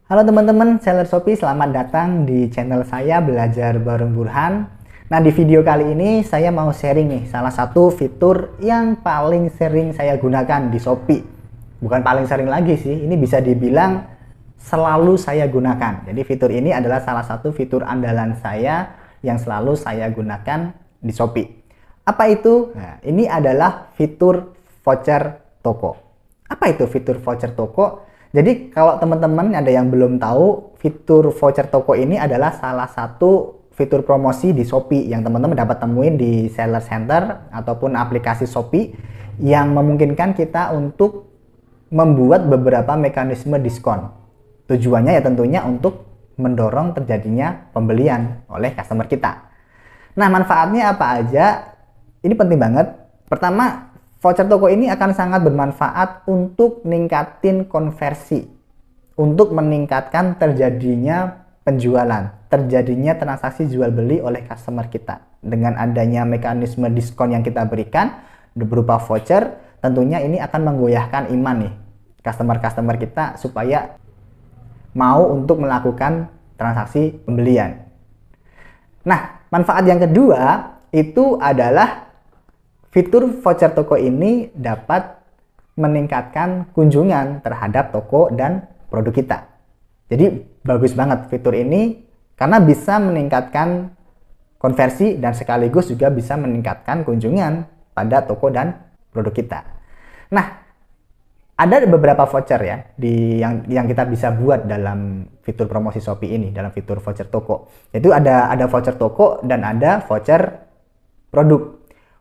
Halo teman-teman, seller Shopee, selamat datang di channel saya Belajar Bareng Burhan. Nah, di video kali ini saya mau sharing nih salah satu fitur yang paling sering saya gunakan di Shopee. Bukan paling sering lagi sih, ini bisa dibilang selalu saya gunakan. Jadi fitur ini adalah salah satu fitur andalan saya yang selalu saya gunakan di Shopee. Apa itu? Nah, ini adalah fitur voucher toko. Apa itu fitur voucher toko? Jadi kalau teman-teman ada yang belum tahu, fitur voucher toko ini adalah salah satu fitur promosi di Shopee yang teman-teman dapat temuin di Seller Center ataupun aplikasi Shopee yang memungkinkan kita untuk membuat beberapa mekanisme diskon. Tujuannya ya tentunya untuk mendorong terjadinya pembelian oleh customer kita. Nah, manfaatnya apa aja? Ini penting banget. Pertama, voucher toko ini akan sangat bermanfaat untuk meningkatin konversi, untuk meningkatkan terjadinya penjualan, terjadinya transaksi jual beli oleh customer kita. Dengan adanya mekanisme diskon yang kita berikan berupa voucher, tentunya ini akan menggoyahkan iman nih customer-customer kita supaya mau untuk melakukan transaksi pembelian. Nah, manfaat yang kedua itu adalah fitur voucher toko ini dapat meningkatkan kunjungan terhadap toko dan produk kita. Jadi bagus banget fitur ini karena bisa meningkatkan konversi dan sekaligus juga bisa meningkatkan kunjungan pada toko dan produk kita. Nah, ada beberapa voucher ya yang kita bisa buat dalam fitur promosi Shopee ini, dalam fitur voucher toko. Yaitu ada voucher toko dan ada voucher produk.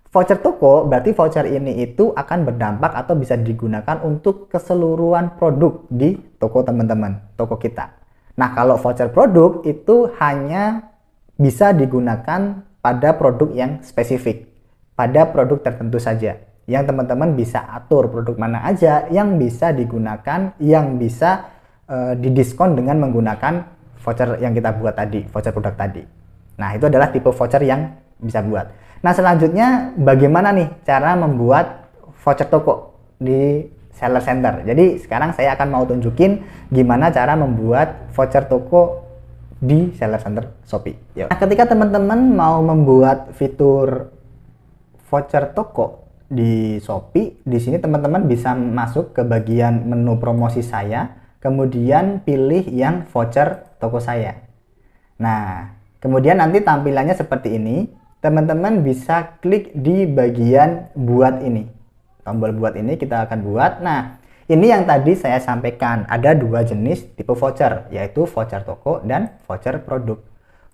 Voucher toko berarti voucher ini itu akan berdampak atau bisa digunakan untuk keseluruhan produk di toko teman-teman, toko kita. Nah, kalau voucher produk itu hanya bisa digunakan pada produk yang spesifik, pada produk tertentu saja. Yang teman-teman bisa atur produk mana aja yang bisa digunakan, yang bisa didiskon dengan menggunakan voucher yang kita buat tadi, voucher produk tadi. Nah, itu adalah tipe voucher yang bisa buat. Nah, selanjutnya bagaimana nih cara membuat voucher toko di Seller Center. Jadi sekarang saya akan mau tunjukin gimana cara membuat voucher toko di Seller Center Shopee. Yuk. Nah, ketika teman-teman mau membuat fitur voucher toko di Shopee, di sini teman-teman bisa masuk ke bagian menu promosi saya, kemudian pilih yang voucher toko saya. Nah, kemudian nanti tampilannya seperti ini. Teman-teman bisa klik di bagian buat ini, tombol buat ini kita akan buat. Nah, ini yang tadi saya sampaikan, ada dua jenis tipe voucher, yaitu voucher toko dan voucher produk.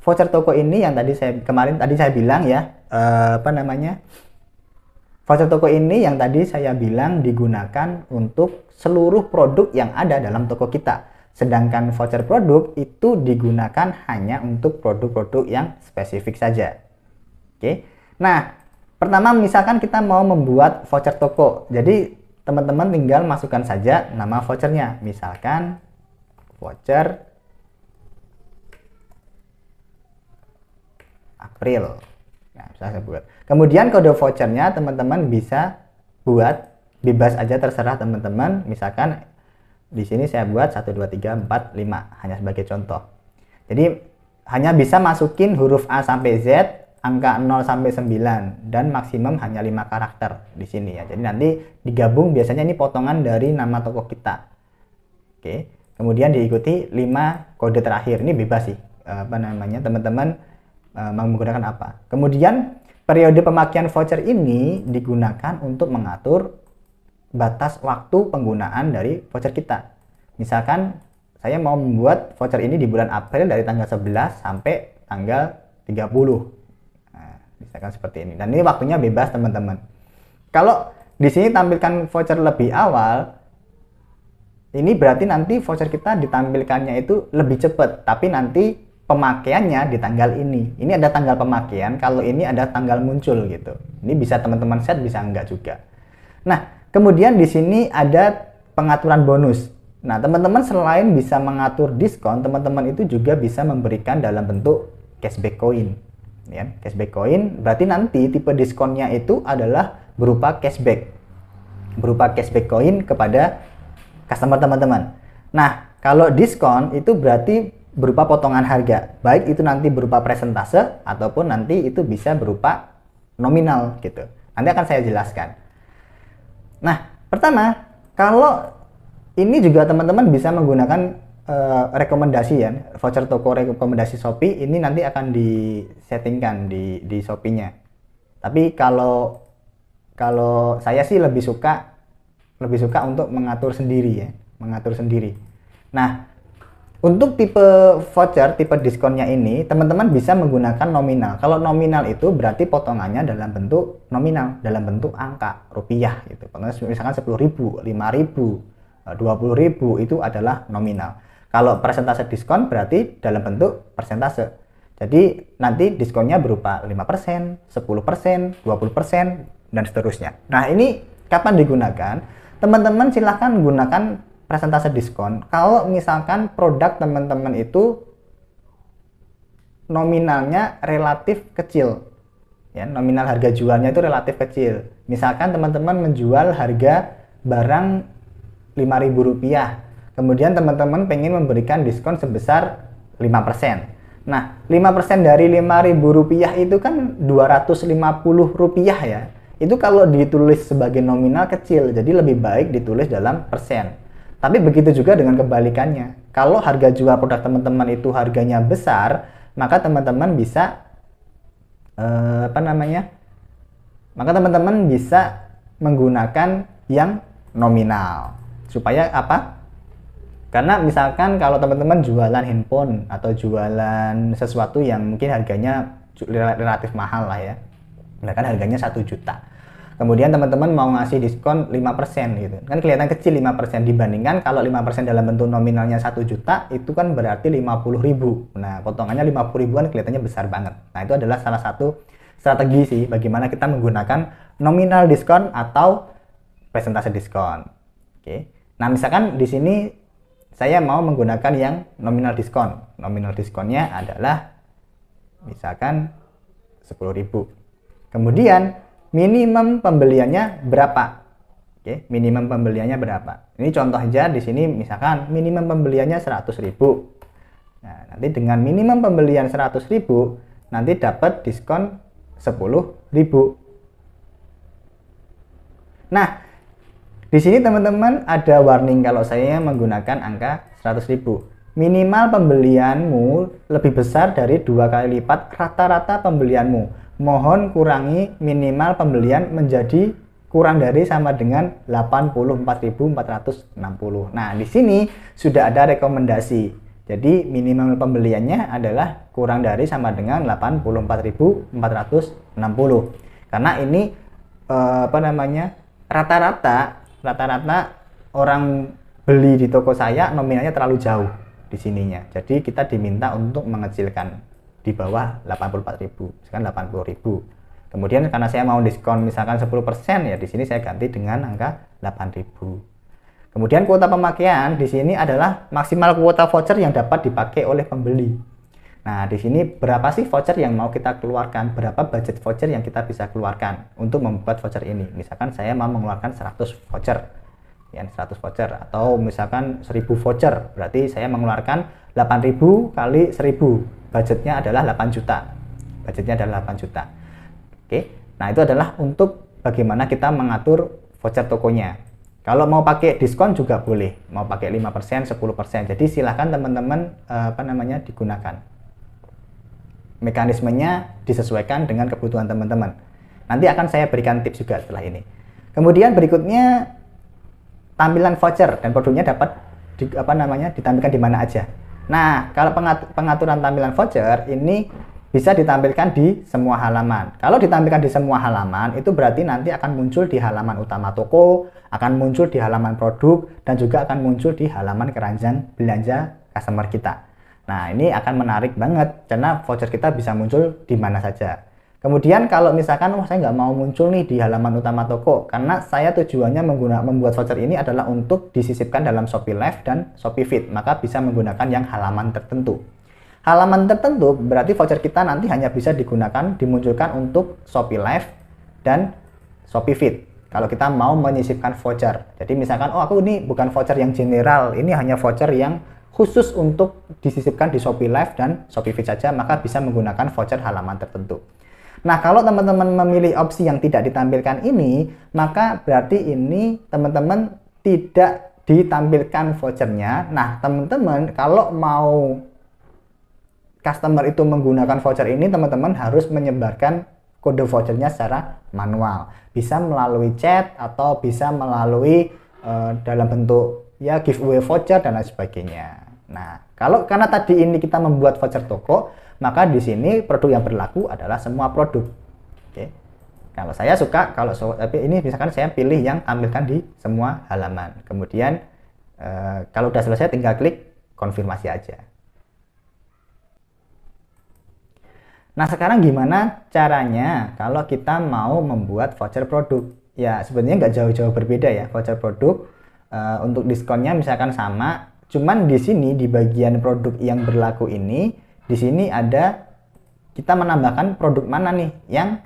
Voucher toko ini yang tadi saya bilang ya, voucher toko ini yang tadi saya bilang digunakan untuk seluruh produk yang ada dalam toko kita. Sedangkan voucher produk itu digunakan hanya untuk produk-produk yang spesifik saja. Oke. Nah, pertama misalkan kita mau membuat voucher toko. Jadi, teman-teman tinggal masukkan saja nama vouchernya. Misalkan voucher April. Nah, bisa saya buat. Kemudian kode vouchernya teman-teman bisa buat bebas aja, terserah teman-teman. Misalkan di sini saya buat 1 2 3 4 5 hanya sebagai contoh. Jadi, hanya bisa masukin huruf A sampai Z, angka 0 sampai 9 dan maksimum hanya 5 karakter di sini ya. Jadi nanti digabung, biasanya ini potongan dari nama toko kita. Oke. Kemudian diikuti 5 kode terakhir. Ini bebas sih. Teman-teman mau menggunakan apa. Kemudian periode pemakaian voucher ini digunakan untuk mengatur batas waktu penggunaan dari voucher kita. Misalkan saya mau membuat voucher ini di bulan April dari tanggal 11 sampai tanggal 30. Misalkan seperti ini, dan ini waktunya bebas teman-teman. Kalau di sini tampilkan voucher lebih awal, ini berarti nanti voucher kita ditampilkannya itu lebih cepat, tapi nanti pemakaiannya di tanggal ini. Ini ada tanggal pemakaian, kalau ini ada tanggal muncul gitu. Ini bisa teman-teman set, bisa enggak juga. Nah, kemudian di sini ada pengaturan bonus. Nah, teman-teman selain bisa mengatur diskon, teman-teman itu juga bisa memberikan dalam bentuk cashback coin. Ya, cashback coin berarti nanti tipe diskonnya itu adalah berupa cashback coin kepada customer teman-teman. Nah, Kalau diskon itu berarti berupa potongan harga, baik itu nanti berupa persentase ataupun nanti itu bisa berupa nominal gitu. Nanti akan saya jelaskan. Nah, pertama, kalau ini juga teman-teman bisa menggunakan rekomendasi ya, voucher toko rekomendasi Shopee ini nanti akan disettingkan di Shopee-nya. Tapi kalau saya sih lebih suka untuk mengatur sendiri ya, mengatur sendiri. Nah, untuk tipe voucher, tipe diskonnya ini, teman-teman bisa menggunakan nominal. Kalau nominal itu berarti potongannya dalam bentuk nominal, dalam bentuk angka rupiah gitu. Misalkan 10.000, 5.000, 20.000 itu adalah nominal. Kalau persentase diskon berarti dalam bentuk persentase. Jadi nanti diskonnya berupa 5%, 10%, 20%, dan seterusnya. Nah, ini kapan digunakan? Teman-teman silahkan gunakan persentase diskon kalau misalkan produk teman-teman itu nominalnya relatif kecil ya, nominal harga jualnya itu relatif kecil. Misalkan teman-teman menjual harga barang Rp5.000, kemudian teman-teman pengen memberikan diskon sebesar 5%. Nah, 5% dari Rp5.000 itu kan Rp250 ya. Itu kalau ditulis sebagai nominal kecil, jadi lebih baik ditulis dalam persen. Tapi begitu juga dengan kebalikannya. Kalau harga jual produk teman-teman itu harganya besar, maka teman-teman bisa maka teman-teman bisa menggunakan yang nominal. Supaya apa? Karena misalkan kalau teman-teman jualan handphone atau jualan sesuatu yang mungkin harganya relatif mahal lah ya. Bahkan harganya 1 juta. Kemudian teman-teman mau ngasih diskon 5% gitu. Kan kelihatan kecil 5% dibandingkan kalau 5% dalam bentuk nominalnya 1 juta itu kan berarti 50.000. Nah, potongannya 50.000-an kelihatannya besar banget. Nah, itu adalah salah satu strategi sih bagaimana kita menggunakan nominal diskon atau persentase diskon. Oke. Nah, misalkan di sini saya mau menggunakan yang nominal diskon. Nominal diskonnya adalah misalkan 10.000. Kemudian minimum pembeliannya berapa? Oke, minimum pembeliannya berapa? Ini contoh aja di sini misalkan minimum pembeliannya 100.000. Nah, nanti dengan minimum pembelian 100.000 nanti dapat diskon 10.000. Nah, di sini teman-teman ada warning kalau saya menggunakan angka 100.000. Minimal pembelianmu lebih besar dari 2 kali lipat rata-rata pembelianmu. Mohon kurangi minimal pembelian menjadi kurang dari sama dengan 84.460. Nah, di sini sudah ada rekomendasi. Jadi minimal pembeliannya adalah kurang dari sama dengan 84.460. Karena ini rata-rata orang beli di toko saya nominalnya terlalu jauh di sininya. Jadi kita diminta untuk mengecilkan di bawah 84.000, misalkan 80.000. Kemudian karena saya mau diskon misalkan 10% ya di sini saya ganti dengan angka 8.000. Kemudian kuota pemakaian di sini adalah maksimal kuota voucher yang dapat dipakai oleh pembeli. Nah, di sini berapa sih voucher yang mau kita keluarkan? Berapa budget voucher yang kita bisa keluarkan untuk membuat voucher ini? Misalkan saya mau mengeluarkan 100 voucher. Ya, 100 voucher atau misalkan 1000 voucher. Berarti saya mengeluarkan 8.000 kali 1000. Budgetnya adalah 8 juta. Budgetnya adalah 8 juta. Oke. Nah, itu adalah untuk bagaimana kita mengatur voucher tokonya. Kalau mau pakai diskon juga boleh. Mau pakai 5%, 10%. Jadi silahkan teman-teman digunakan. Mekanismenya disesuaikan dengan kebutuhan teman-teman. Nanti akan saya berikan tips juga setelah ini. Kemudian berikutnya tampilan voucher dan produknya dapat ditampilkan di mana aja. Nah, kalau pengaturan tampilan voucher ini bisa ditampilkan di semua halaman. Kalau ditampilkan di semua halaman, itu berarti nanti akan muncul di halaman utama toko, akan muncul di halaman produk, dan juga akan muncul di halaman keranjang belanja customer kita. Nah, ini akan menarik banget, karena voucher kita bisa muncul di mana saja. Kemudian kalau misalkan saya nggak mau muncul nih di halaman utama toko, karena saya tujuannya membuat voucher ini adalah untuk disisipkan dalam Shopee Live dan Shopee Feed, maka bisa menggunakan yang halaman tertentu. Halaman tertentu berarti voucher kita nanti hanya bisa dimunculkan untuk Shopee Live dan Shopee Feed. kalau kita mau menyisipkan voucher. Jadi misalkan, oh aku ini bukan voucher yang general, ini hanya voucher yang khusus untuk disisipkan di Shopee Live dan Shopee Feed saja, maka bisa menggunakan voucher halaman tertentu. Nah, kalau teman-teman memilih opsi yang tidak ditampilkan ini, maka berarti ini teman-teman tidak ditampilkan vouchernya. Nah, teman-teman kalau mau customer itu menggunakan voucher ini, teman-teman harus menyebarkan kode vouchernya secara manual. Bisa melalui chat atau bisa melalui dalam bentuk ya giveaway voucher dan lain sebagainya. Nah, karena tadi ini kita membuat voucher toko, maka di sini produk yang berlaku adalah semua produk. Oke. Kalau saya suka, tapi ini misalkan saya pilih yang tampilkan di semua halaman. Kemudian kalau udah selesai tinggal klik konfirmasi aja. Nah, sekarang gimana caranya kalau kita mau membuat voucher produk? Ya, sebenarnya nggak jauh-jauh berbeda ya. Voucher produk untuk diskonnya misalkan sama, cuman di sini di bagian produk yang berlaku ini, di sini ada kita menambahkan produk mana nih yang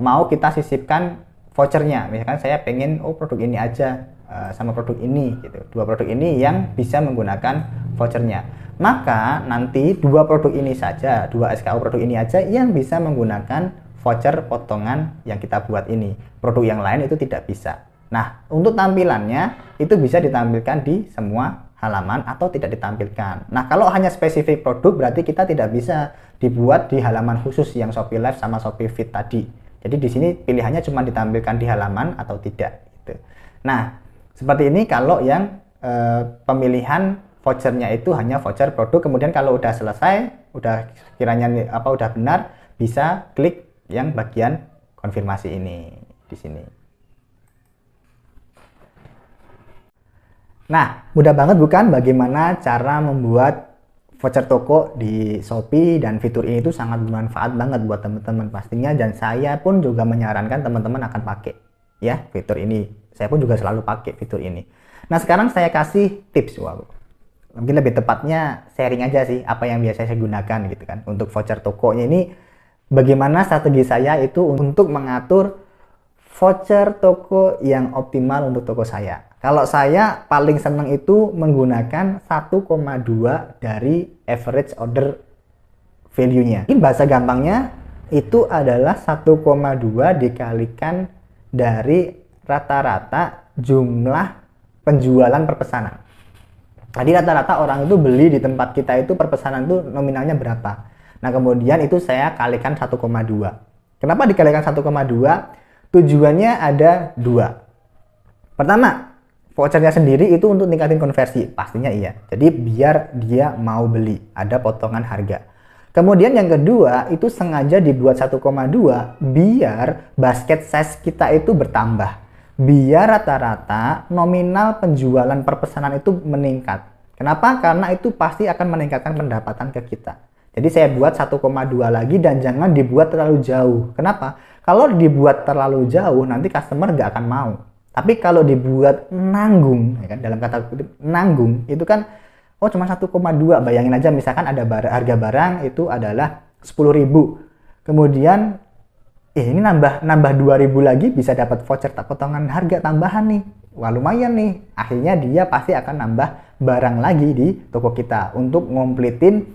mau kita sisipkan vouchernya. Misalkan saya pengen produk ini aja sama produk ini gitu. Dua produk ini yang bisa menggunakan vouchernya. Maka nanti dua produk ini saja, dua SKU produk ini aja yang bisa menggunakan voucher potongan yang kita buat ini. Produk yang lain itu tidak bisa. Nah, untuk tampilannya itu bisa ditampilkan di semua halaman atau tidak ditampilkan. Nah, kalau hanya spesifik produk berarti kita tidak bisa dibuat di halaman khusus yang Shopee Live sama Shopee Feed tadi. Jadi di sini pilihannya cuma ditampilkan di halaman atau tidak gitu. Nah, seperti ini kalau yang pemilihan vouchernya itu hanya voucher produk. Kemudian kalau udah selesai, udah kiranya udah benar, bisa klik yang bagian konfirmasi ini di sini. Nah, mudah banget bukan bagaimana cara membuat voucher toko di Shopee, dan fitur ini tuh sangat bermanfaat banget buat teman-teman pastinya, dan saya pun juga menyarankan teman-teman akan pakai ya fitur ini. Saya pun juga selalu pakai fitur ini. Nah, sekarang saya kasih tips, mungkin lebih tepatnya sharing aja sih apa yang biasa saya gunakan gitu kan untuk voucher tokonya ini. Bagaimana strategi saya itu untuk mengatur voucher toko yang optimal untuk toko saya. Kalau saya paling seneng itu menggunakan 1,2 dari average order value-nya. Ini bahasa gampangnya itu adalah 1,2 dikalikan dari rata-rata jumlah penjualan per pesanan. Tadi rata-rata orang itu beli di tempat kita itu per pesanan itu nominalnya berapa. Nah, kemudian itu saya kalikan 1,2. Kenapa dikalikan 1,2? Tujuannya ada dua. Pertama, vouchernya sendiri itu untuk tingkatin konversi. Pastinya iya. Jadi biar dia mau beli. Ada potongan harga. Kemudian yang kedua, itu sengaja dibuat 1,2 biar basket size kita itu bertambah. Biar rata-rata nominal penjualan per pesanan itu meningkat. Kenapa? Karena itu pasti akan meningkatkan pendapatan ke kita. Jadi saya buat 1,2 lagi dan jangan dibuat terlalu jauh. Kenapa? Kalau dibuat terlalu jauh nanti customer nggak akan mau. Tapi kalau dibuat nanggung, ya kan, dalam kata kutip nanggung, itu kan cuma 1,2. Bayangin aja misalkan ada harga barang itu adalah 10.000. Kemudian ini nambah 2.000 lagi bisa dapat voucher potongan harga tambahan nih. Wah, lumayan nih. Akhirnya dia pasti akan nambah barang lagi di toko kita untuk ngomplitin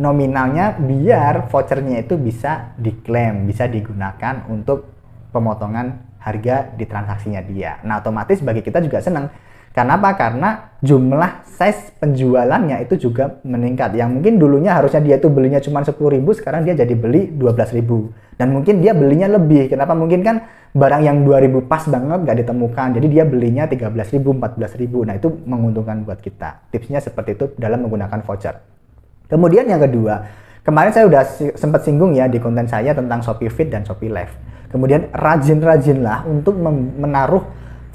nominalnya biar vouchernya itu bisa diklaim, bisa digunakan untuk pemotongan harga di transaksinya dia. Nah, otomatis bagi kita juga senang. Karena apa? Karena jumlah size penjualannya itu juga meningkat. Yang mungkin dulunya harusnya dia tuh belinya cuma 10.000, sekarang dia jadi beli 12.000. Dan mungkin dia belinya lebih. Kenapa? Mungkin kan barang yang 2.000 pas banget nggak ditemukan. Jadi dia belinya 13.000, 14.000. Nah, itu menguntungkan buat kita. Tipsnya seperti itu dalam menggunakan voucher. Kemudian yang kedua, kemarin saya udah sempat singgung ya di konten saya tentang Shopee Feed dan Shopee Live. Kemudian rajin-rajinlah untuk menaruh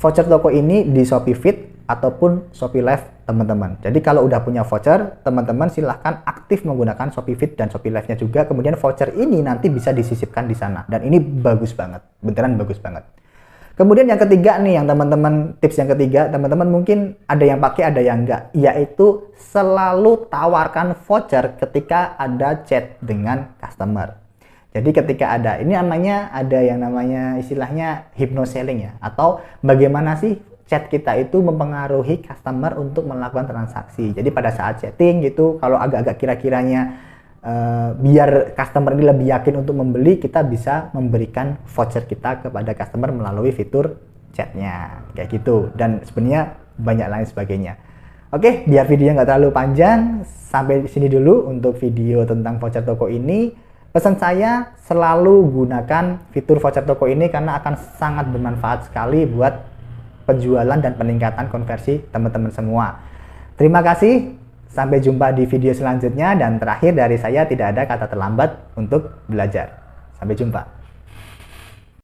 voucher toko ini di Shopee Feed ataupun Shopee Live teman-teman. Jadi kalau udah punya voucher, teman-teman silahkan aktif menggunakan Shopee Feed dan Shopee Live-nya juga. Kemudian voucher ini nanti bisa disisipkan di sana. Dan ini bagus banget, beneran bagus banget. Kemudian yang ketiga nih, yang teman-teman, tips yang ketiga, teman-teman mungkin ada yang pakai, ada yang enggak, yaitu selalu tawarkan voucher ketika ada chat dengan customer. Jadi ketika ada, ini namanya ada yang namanya istilahnya hypnoselling ya, atau bagaimana sih chat kita itu mempengaruhi customer untuk melakukan transaksi. Jadi pada saat chatting gitu, kalau agak-agak kira-kiranya biar customer ini lebih yakin untuk membeli, kita bisa memberikan voucher kita kepada customer melalui fitur chatnya, kayak gitu. Dan sebenarnya banyak lain sebagainya. Oke, biar videonya nggak terlalu panjang, sampai di sini dulu untuk video tentang voucher toko ini. Pesan saya, selalu gunakan fitur voucher toko ini karena akan sangat bermanfaat sekali buat penjualan dan peningkatan konversi teman-teman semua. Terima kasih, sampai jumpa di video selanjutnya, dan terakhir dari saya, tidak ada kata terlambat untuk belajar. Sampai jumpa.